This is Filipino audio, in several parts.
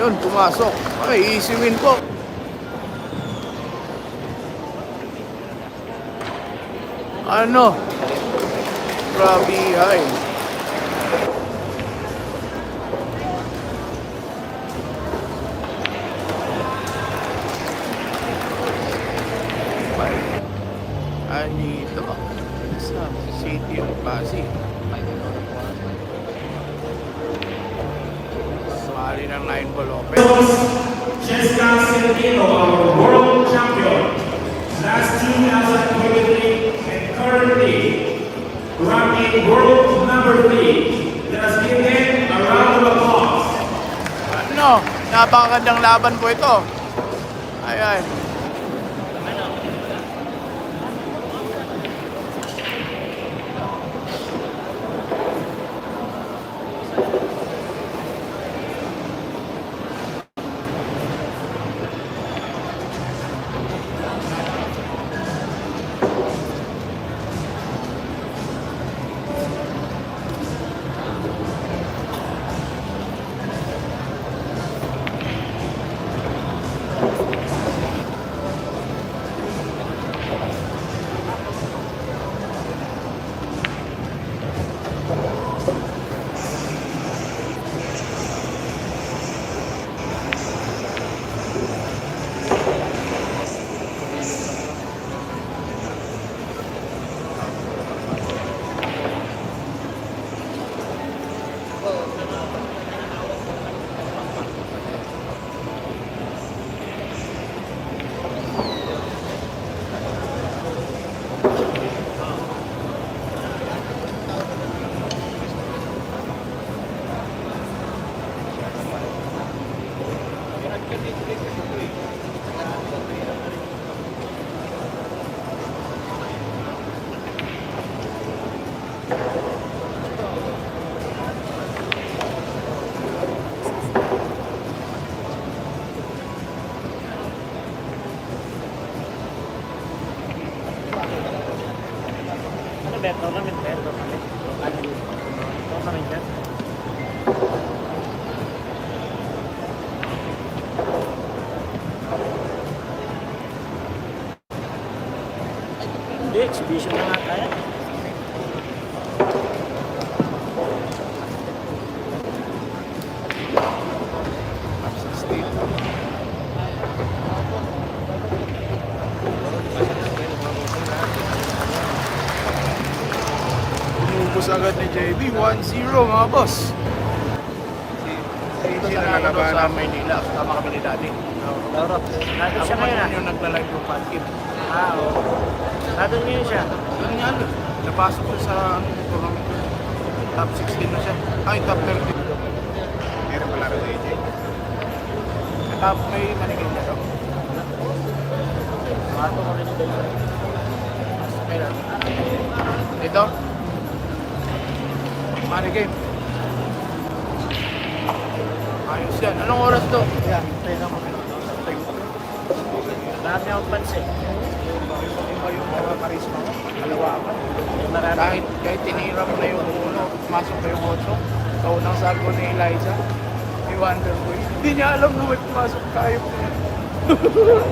Ayun, pumasok. Ay, easy win po. Ano? Grabe, ay. Andito sa City of Pasig. Sumali ng Line Lopez. Jessica Centino, our world champion, last 2023 and currently ranking world number 3. Let us give them a round of applause. Ano? Napakagandang laban po ito. Ayan. Beto kami, beto kami. Beto kami dyan. Hindi, exhibition na nga kaya. Umubos agad ni JB. 1-0 mga boss. Ito talaga sa Maynila. Tama kami ni Daddy. Lauro, nandun siya ngayon ah. Yung nagla-live yung podcast. Oo. Nandun ngayon siya. Yun nga, napasok ko sa tournament. Top 16 na siya. Ay, top 30. Meron pala rin AJ. Top may manigay na daw. Mato ko rin yung dalawa. Meron. Ito. Manigay. Ayos yan. Anong oras to? Yeah, tayo naman. Marami akong pansin. Iba yung mga karisma mo. Kalawakan. Marami. Kahit tinira mo na yung uno, masok na yung 8. Sa unang sago ni Eliza, ni Wonderboy. Hindi niya alam na may pumasok tayo.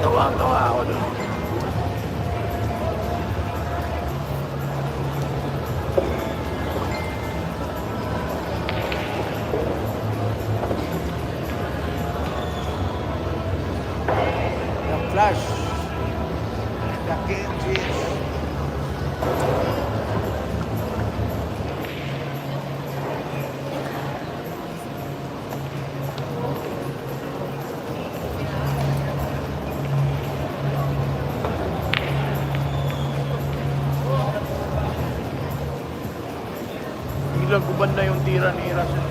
Tawa-tawa ako doon. The Flash. The Kenjis. Biglang guban na yung tira ni Russell.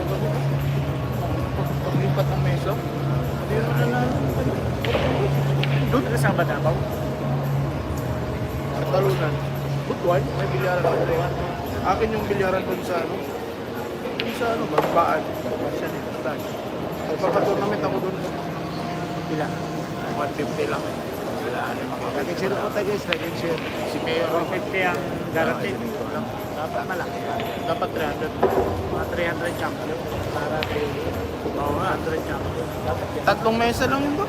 Paglipat ng meso. Tira na na. Doon ka sa Badabaw? Sa talunan. Butwan, may bilyaran ako doon. Akin yung bilyaran doon sa ano. Doon sa ano, Bagbaan. Siya nito. Nagpapatournament ako doon. Pila. 150 lang. Wala na mga Nag-share po tayo guys, nag-share. Si Mayor. 150 ang guaranteed. Malaki. Dapat 300. Mga 300 champion. Para 300 Oo nga. champion. Dapat yan. Tatlong mesa lang yun ba?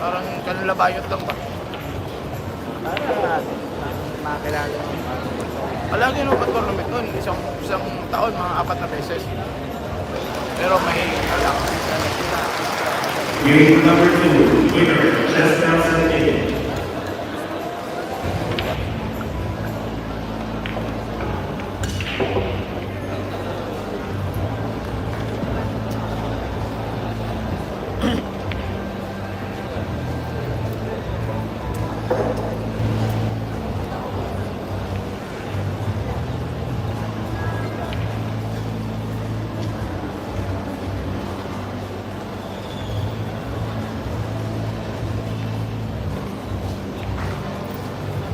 Parang kanlabayot lang ba? Para makakilala mo. Palagi nung tournament nun, isang taon, mga 4 na beses. Pero may alam. Game number 2, winner, Jessica Santino.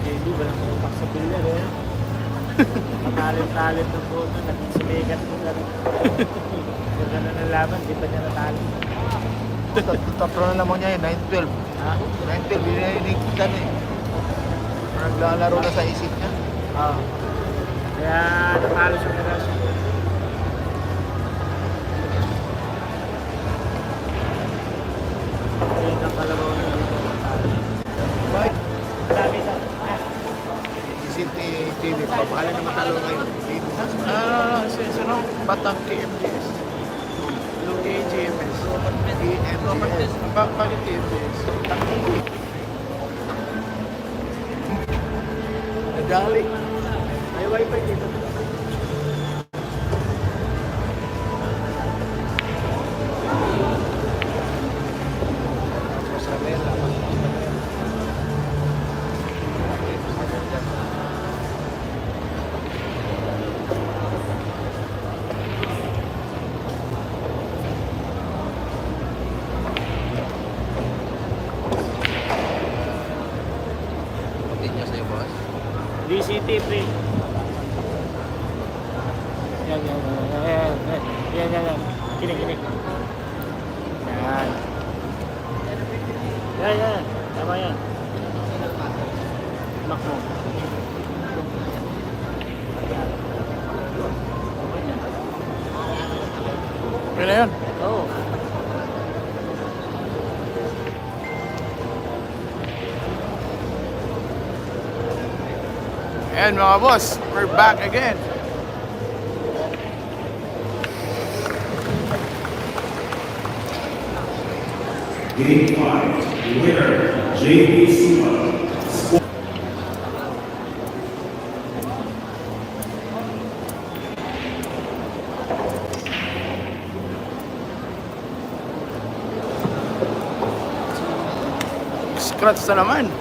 JB, walang pupak sa billiard eh. Matalim-talim ng puto. Naging sumikat mo na rin. Kung gano'n ang laban, di ba niya natalo? Tatlo na naman niya yun, 9-12. Ha? 9-12, binarinig kami. Naglalaro na sa isip niya. Oo. Kaya natalo siya na siya. Kaya ang kalabaw na dito natalo. Bakit? Sabi sa... Isip ni TV, papakala na matalo ngayon. Ah, sino? Batang TMDS. Yung AGMS. TMDS. Bakit TMDS? Nagaling. May wifi dito. DCT pre. Yan. Kinig. Yan. Tama yan. Mak mo. Okay na yun. Oo. Ayan mga boss, we're back again. Game 5, winner, JB Suma. Scratch na naman.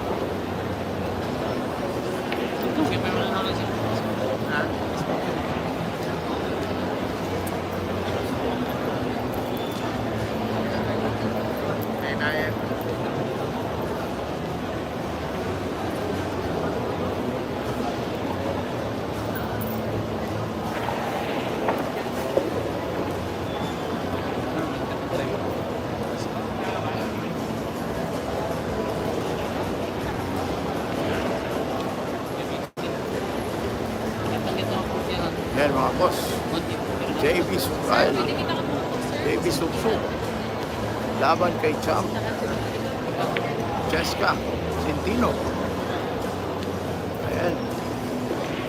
Yan mga boss. JB Sukal. JB Suksuk. Laban kay Champ. Jessica Santino. Ayan.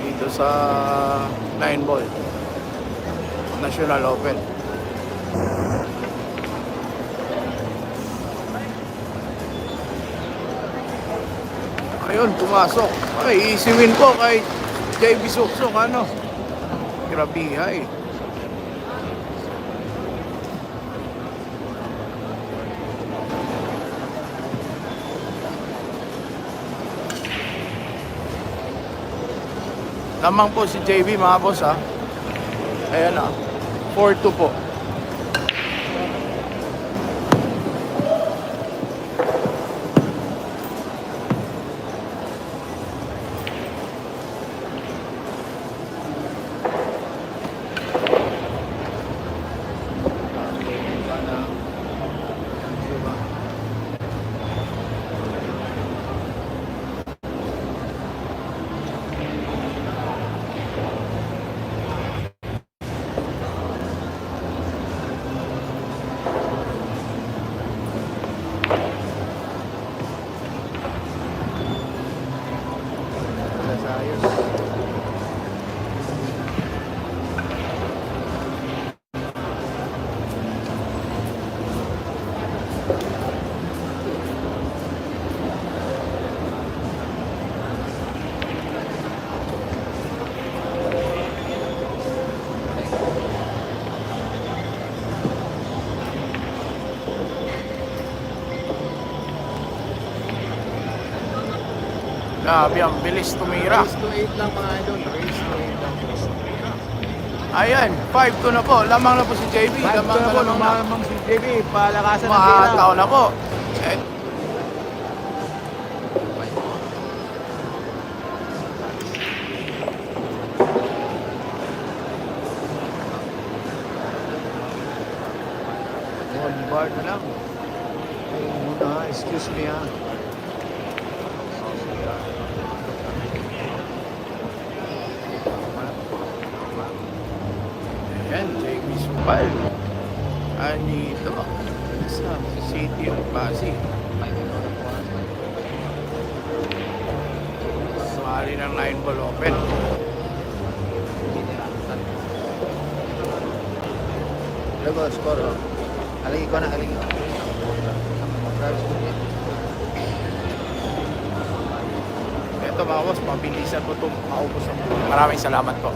Dito sa 9 ball. National Open. Ayun, pumasok. Ay, easy win po kay JB Suksuk. Ano? Grabihay. Lamang po si JB mga boss ha. Ayan ha. 4-2 po. Grabe, ang bilis tumira. Race to 8 lang mga idol. Race to 8 lang. Ayan, 5-2 na po. Lamang na po si JB. Lamang na lamang na. Lumamang si JB. Palakasan ng tira. Mahataw na po. Eh, One bar na lang. Ay, muna ha. Excuse me ha. Ayan, JB Supal. Anito. Sa City of Pasig. Sumali ng 9 ball open. Lago, score. Haligi ko na, haligi ko. Ito mga boss, mabilisan po itong maubos ang buhay. Maraming salamat po.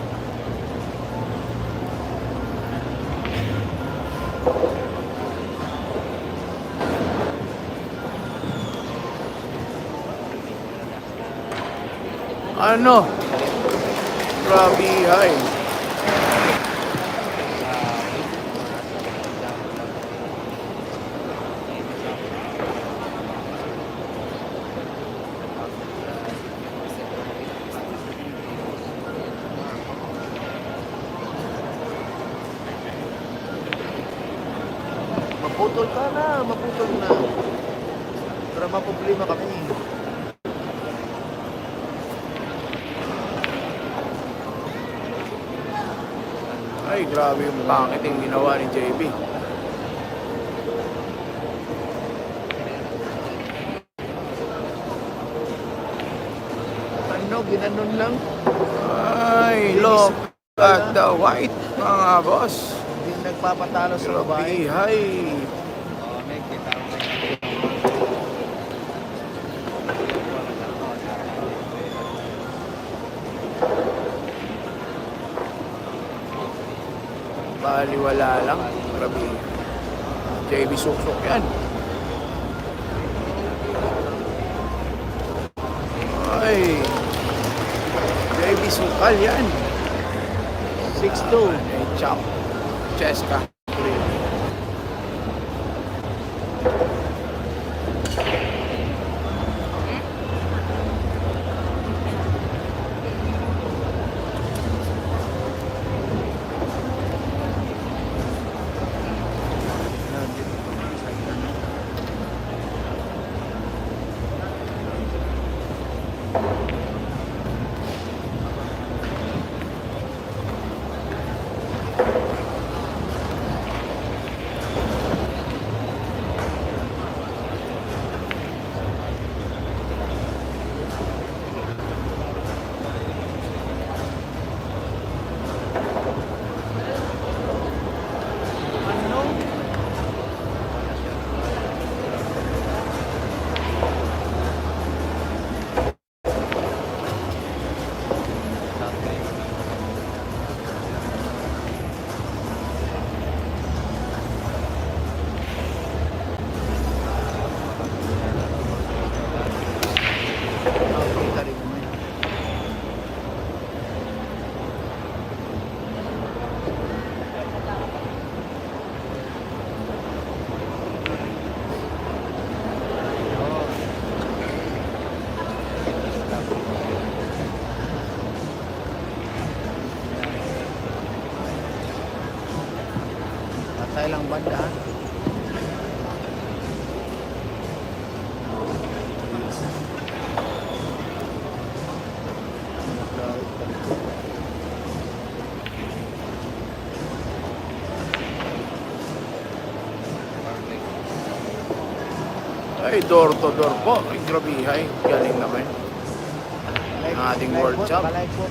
Ano? Grabe, hay. Maputol ka na, maputol na. Para maproblema kami. Ay, grabe yung pangit yung ginawa ni JB. Ano, ginanon lang. Ay, look at the white, mga boss. Hindi nagpapatalo sa babae. Grabe, hay. Baliwala lang. Grabe. JB Suksok yan. Ay. JB Sukal yan. 6-2. Ay, chop. Cheska. Nakita rin naman. Patay lang banda ha. Ay, door to door po. Ay, grabe, hay. Galing naman. Ang ating World Cup. Balay po.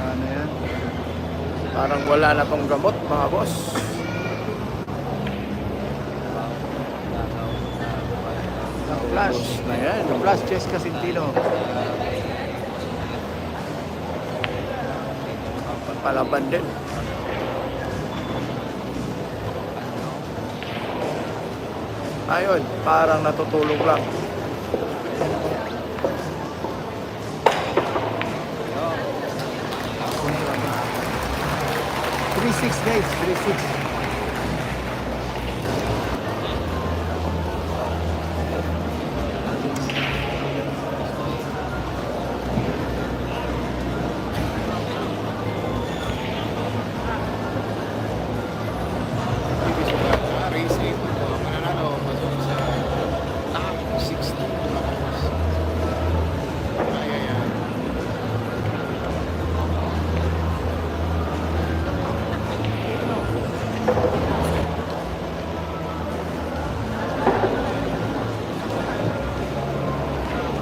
Ano yan? Parang wala na tong gamot, mga boss. Ang flash. Na yan. Ang flash Cheska Sintino. Palaban din. Ayun, parang natutulog lang. Three-six guys, 3-6. Race 8 ito, mananalo pasok sa top 16. Kaya yan.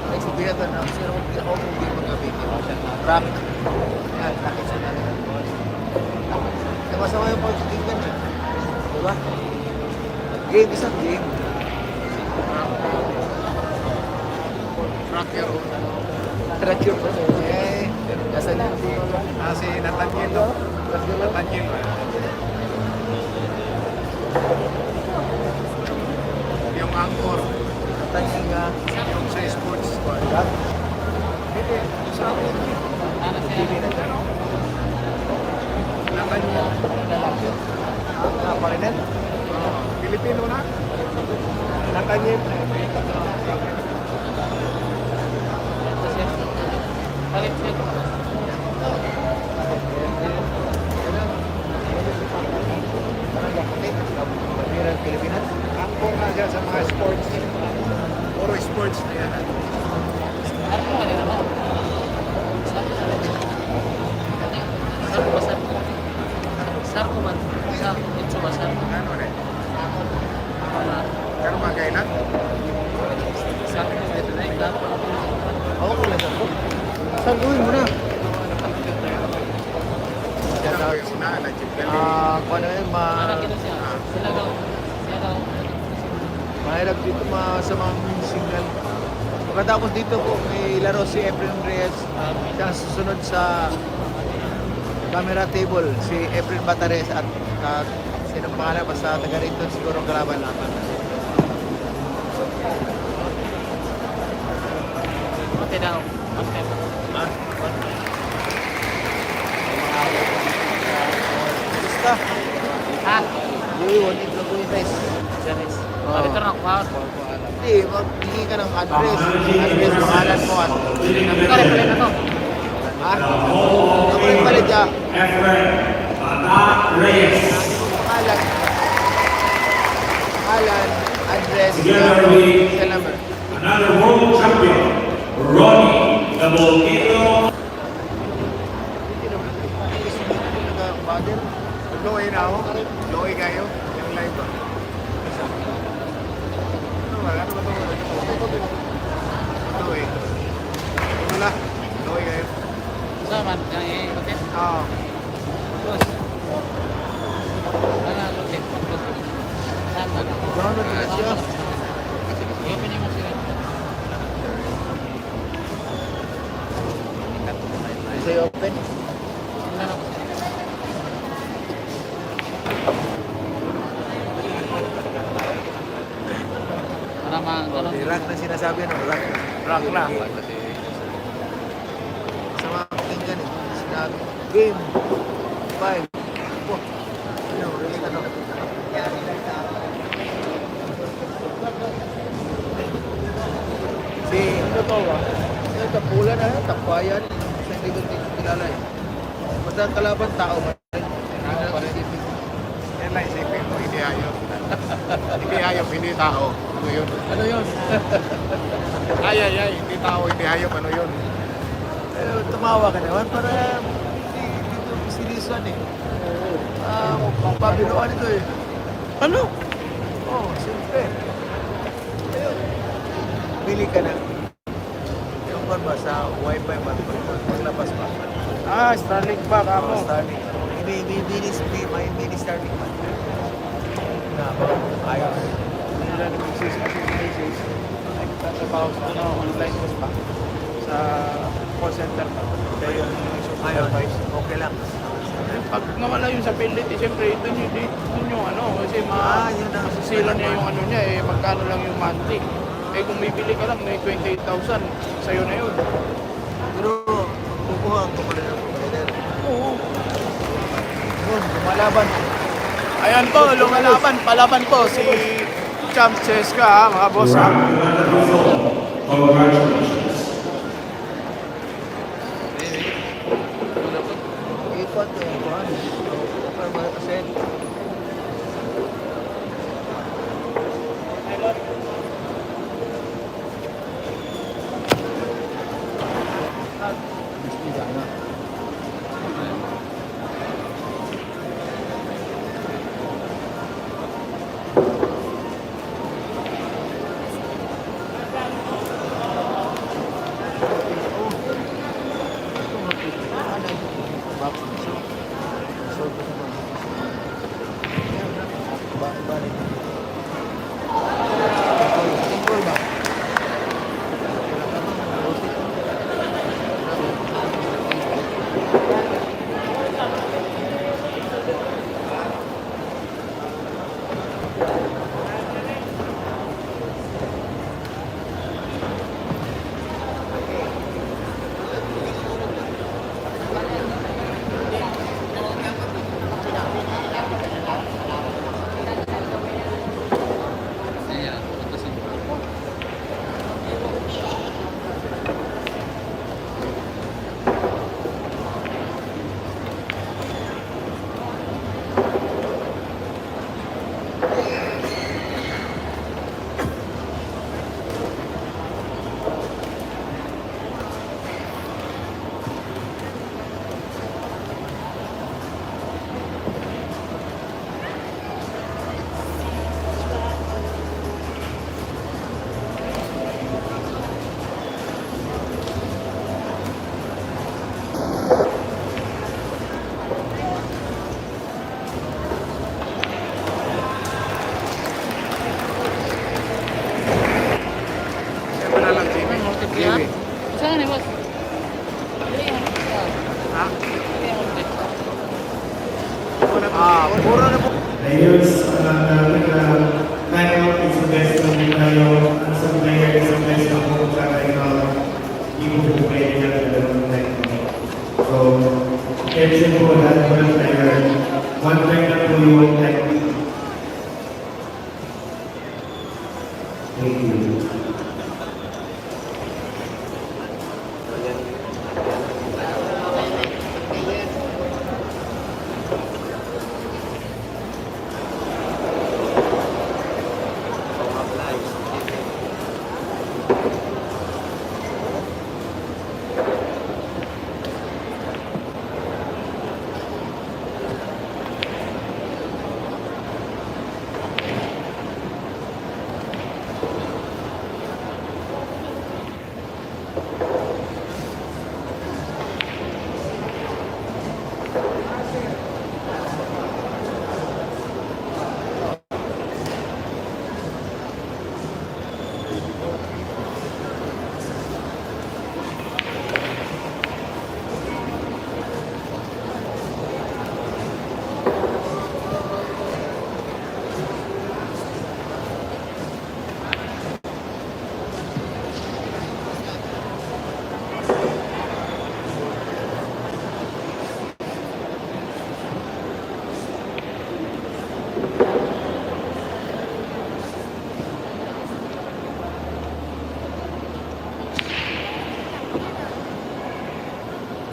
Ay, sabihan ka na, sino kung ako kung hindi mag-abiti mo siya na rock. Yan, rocket siya na rin. Masama yung pagtitignan niya. Diba? Game, isang game. Track your own. Track your phone. Eh, nasa niya. Si Nathaniel, no? Nathaniel. Yung anchor, Tanya nga. yung sa sports squad. Hindi, sa akin. Nathaniel. Parinan? Pilipino na. Nathaniel. Pamiran Pilipinas. Anchor na siya sa mga sports. Puro sports na yan. Ano rin? Pero magkailan? Ako ko lang ako. Saan gawin mo na? Yan ang yung una, na-chip ka Kung ano yun, mahirap dito sa mga single. Pagkatapos dito po, may laro si Efren Reyes. Siya susunod sa camera table, si Efren Batares at sinong pangalan, basta taga rito siguro ang kalaban naman. Basta, yun, ito po yung test. Hindi, maghingi ka ng address, pangalan mo at ha? Ako rin pala dyan. Efren Bata Reyes. Pangalan, address, Together with cell number. another world champion, Ronnie the Volcano. Father, Loy na ako. Loy kayo. Yung live ba? Ano ba? Ano ba ito? Loy. Wala. Loy kayo. Oo. download na siya. Is it open? Rock na sinasabi, no? Rock na. Rock lang. Sa mga pakinggan, sinabi, game 5. Oh, ano, release na, no? Si, ano to ba? Yung tapulan na, takbayan. Sa hindi ko kilala eh. Basta ang kalaban, tao ba? Yan lang isipin mo. Hindi ayaw. Hindi ayaw. Hindi tao. Ano yun? Ano yun? Ay. Hindi tao. Hindi ayaw. Ano yun? Tumawa ka naman para hindi ko sinisan eh. Pabiluan ito eh. Ano? Oo, siyempre. Ayun. Pili ka na. Yung ba sa wifi ba? Paglabas ba? Starlink ba Oo, Starlink. May mini Starlink ba? Ayaw. Hindi lang nag-message. Nagtatrabaho sa online course pa. Sa call center pa. Kaya yung Ayaw. supervise. Okay lang. Pag nawala yung sa pellet, eh, siyempre, dun yung ano, kasi yun na. masisira niya yung ano niya, eh, magkano lang yung monthly. Eh, kung bibili ka lang, may 28,000, sa'yo na yun. Pero, kukuha ko pa rin ang provider. Oo. Yun, lumalaban. Ayan po, lumalaban, palaban po si Champ Cheska, ha, mga boss, ha. Round another result. Congratulations. Ikot yung kuhan. Pero ba kasi, Siyempre na lang, Jimmy. Jimmy. Saan ni boss? Ha? Puro na po. Ayun, tayo isang-best na tayo. Ang isang player, isang-best na po sa tayo. Hindi po pwede niya dalawang time. So, kasi po lahat po ng player, one time na po yung time. Thank you.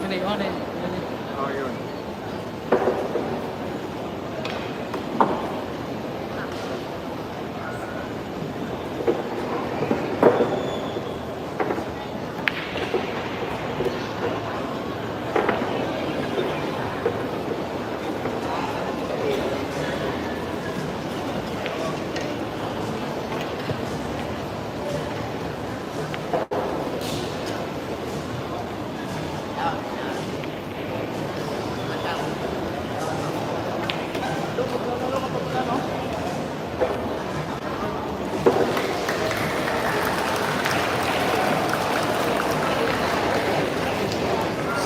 Hindi, ano eh. Oh, yun.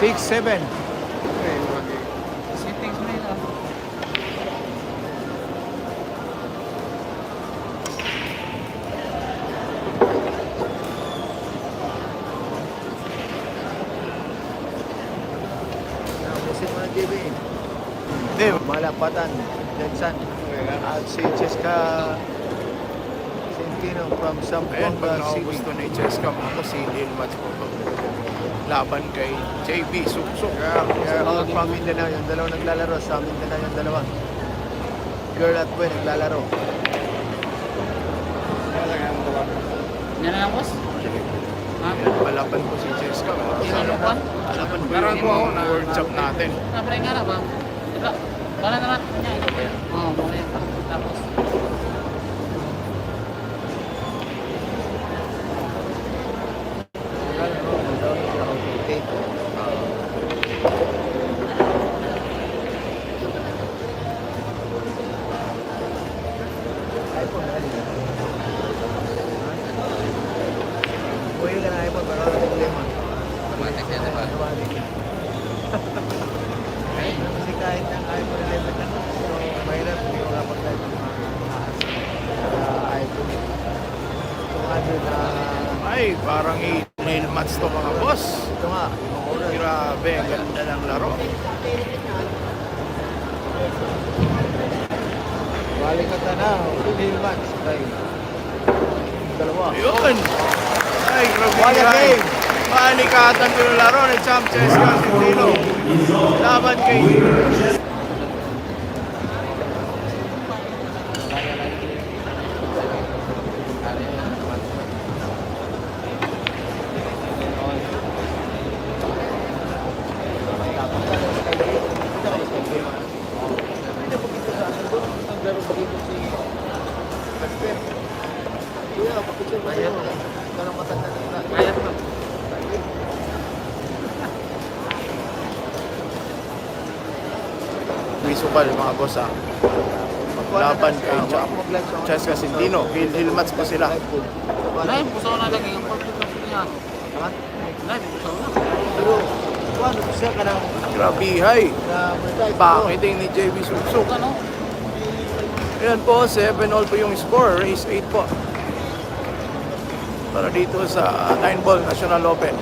Six, seven. Okay, Settings mo Hindi, Malapatan, Jensen. At si Cheska Centino from ayan, Zamboanga pag City. nakagusto ni Cheska, ako si Lil Match po to. Laban kay JB Suksok. Mga from Mindanao, yung dalawa naglalaro. Sa Mindanao yung dalawa. Girl at boy naglalaro. Yan na lang, boss. Ha? Ayan, palaban ko si Cheska. Yan na lang, Palaban ko yung workshop natin. Napre nga na ba? Diba? Wala na natin niya. Oo, muna yun. Tapos. Buhay ka na iPhone, pero wala problema. Automatic yan, diba? Kasi kahit ang iPhone 11 na, so mahirap hindi makapag-type ng mga iPhone. 200 na, Ay, parang nail match to mga boss. ito nga, yung oras. Grabe, ang ganda ng laro. Balik ka na, Hill Match. Tayo. Dalawa. Ayun! Ay, grabe What a yan. game! Malikatan ko yung laro ni Champ Cheska Centino. Laban kay Ayat na. Visual mga boss ah. Laban kay Champ Cheska Centino. Hill match pa sila. Live, pusaw na lagi yung pagkakasya niya. Live, pusaw na. Pero, ano siya ka ng Grabihay. monetize? Pakiting ni JB Suksok. Ano? Ayan po, 7-all po yung score. Race 8 po. Para dito sa 9-ball National Open.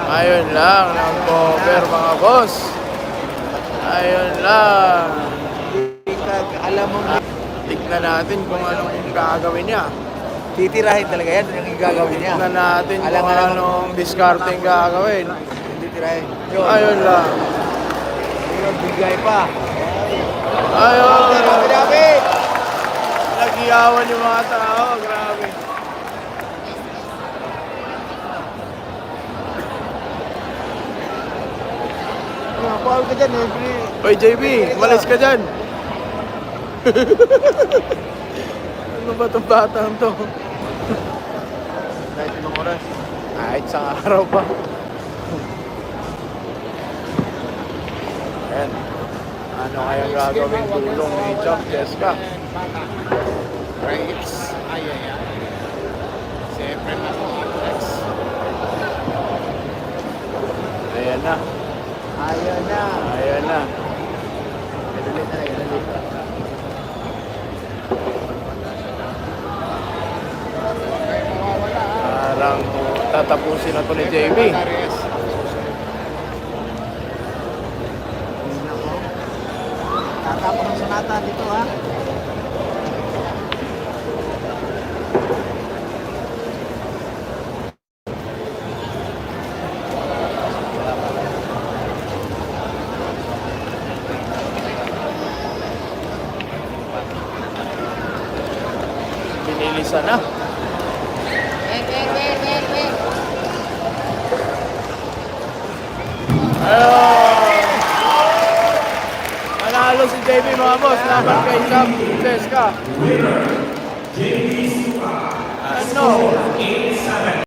Ayun lang ng cover mga boss. Ayun lang. Alam mo, Tignan natin kung anong gagawin niya. titirahin talaga yan, yung gagawin niya. Tignan natin kung Alam. anong discarding gagawin. Titirahin. Yun. Ayun lang. Yun, bigay pa. Ayun. Dami! Nagiyawan yung mga tao. Grabe. Paul ka dyan eh. Oy JB, malis ka dyan. Ano ba itong batang to? Kahit ibang oras. Kahit sa araw pa. Ayan. Ano kaya gagawin tulong ni Champ Cheska? Rights. Ay. Siyempre na Ayan na. Ayaw na. Ayan na. Inulit na, inulit. Parang tatapusin na to ni JB. Tatapos ang sonata dito ha. Binilisan na. Ayun! Manalo si JB mga boss. Laban kay Champ Cheska. JB Suka. Ano?